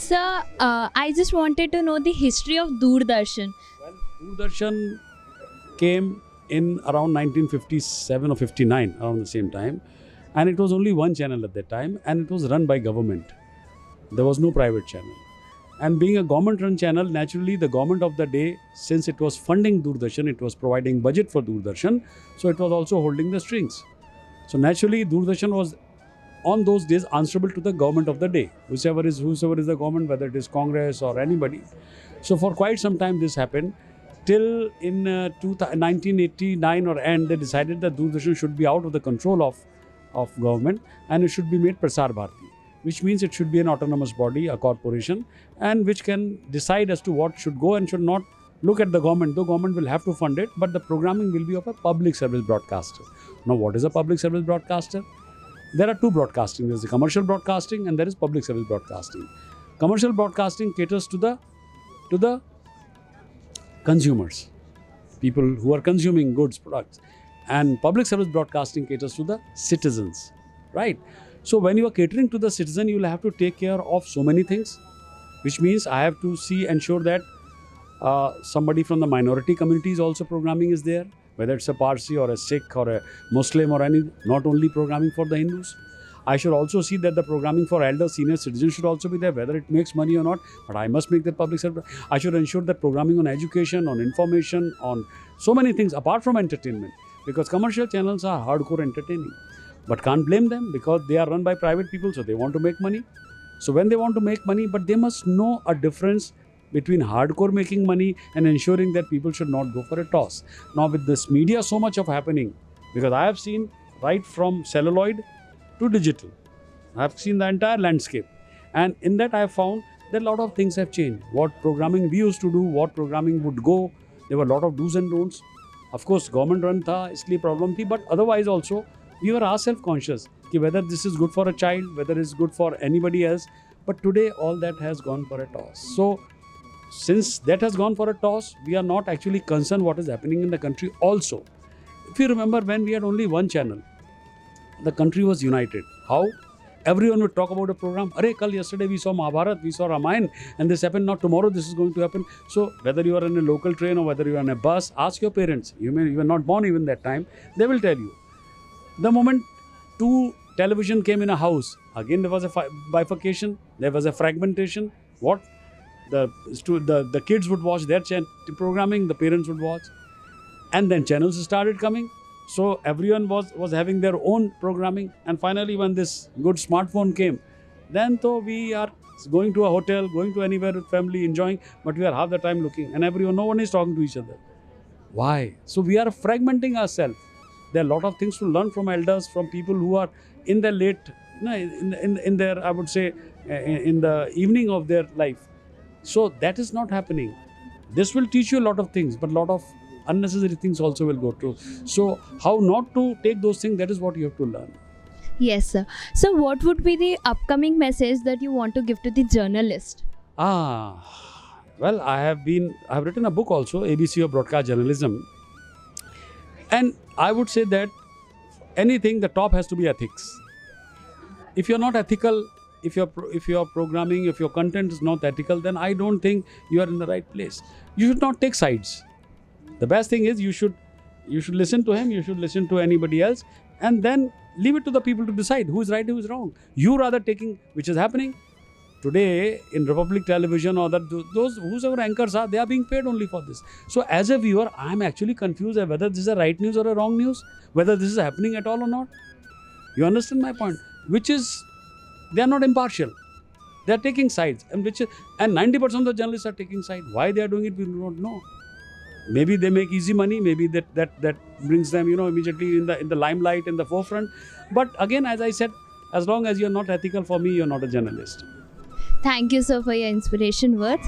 Sir, I just wanted to know the history of Doordarshan. Well, Doordarshan came in around 1957 or 59, around the same time. And it was only one channel at that time, and it was run by government. There was no private channel. And being a government-run channel, naturally the government of the day, since it was funding Doordarshan, it was providing budget for Doordarshan, so it was also holding the strings. So naturally, Doordarshan was on those days answerable to the government of the day, whoever is the government, whether it is Congress or anybody. So for quite some time this happened, till in 1989 or end, they decided that Doordarshan should be out of the control of government, and it should be made Prasar Bharati, which means it should be an autonomous body, a corporation, and which can decide as to what should go and should not look at the government, though government will have to fund it, but the programming will be of a public service broadcaster. Now, what is a public service broadcaster? There are two broadcasting. There is the commercial broadcasting and there is public service broadcasting. Commercial broadcasting caters to the consumers, people who are consuming goods, products, and public service broadcasting caters to the citizens, right? So when you are catering to the citizen, you will have to take care of so many things, which means I have to ensure that somebody from the minority community is also programming is there, whether it's a Parsi or a Sikh or a Muslim or any, not only programming for the Hindus. I should also see that the programming for elder senior citizens should also be there, whether it makes money or not, but I must make that public service. I should ensure that programming on education, on information, on so many things apart from entertainment, because commercial channels are hardcore entertaining. But can't blame them because they are run by private people, so they want to make money. So when they want to make money, but they must know a difference between hardcore making money and ensuring that people should not go for a toss. Now with this media so much of happening, because I have seen right from celluloid to digital, I have seen the entire landscape, and in that I have found that a lot of things have changed. What programming we used to do, what programming would go, there were a lot of do's and don'ts. Of course, government run tha, isliye problem thi, but otherwise also we were ourselves conscious whether this is good for a child, whether it's good for anybody else. But today all that has gone for a toss. So since that has gone for a toss, we are not actually concerned what is happening in the country also. If you remember, when we had only one channel, the country was united. How? Everyone would talk about a program. Yesterday we saw Mahabharat, we saw Ramayana, and this happened. Now tomorrow this is going to happen. So whether you are in a local train or whether you are in a bus, ask your parents. You were not born even that time. They will tell you. The moment two television came in a house, again there was a bifurcation, there was a fragmentation. What? The kids would watch their programming, the parents would watch. And then channels started coming. So everyone was having their own programming. And finally when this good smartphone came, then though we are going to a hotel, going to anywhere with family, enjoying, but we are half the time looking and no one is talking to each other. Why? So we are fragmenting ourselves. There are a lot of things to learn from elders, from people who are in their in their, I would say, in the evening of their life. So that is not happening. This will teach you a lot of things, but a lot of unnecessary things also will go through. So how not to take those things, that is what you have to learn. Yes, sir. So what would be the upcoming message that you want to give to the journalist? Well, I have written a book also, ABC of Broadcast Journalism. And I would say that anything, the top has to be ethics. If you're not ethical, if you're programming, if your content is not ethical, then I don't think you are in the right place. You should not take sides. The best thing is you should listen to him, you should listen to anybody else, and then leave it to the people to decide who is right, who is wrong. You rather taking, which is happening today in Republic Television or those whoever anchors are, they are being paid only for this. So as a viewer, I am actually confused whether this is a right news or a wrong news, whether this is happening at all or not. You understand my point? Which is, they are not impartial. They are taking sides, and 90% of the journalists are taking sides. Why they are doing it, we do not know. Maybe they make easy money. Maybe that brings them, immediately in the limelight, in the forefront. But again, as I said, as long as you are not ethical, for me, you are not a journalist. Thank you, sir, for your inspiration words.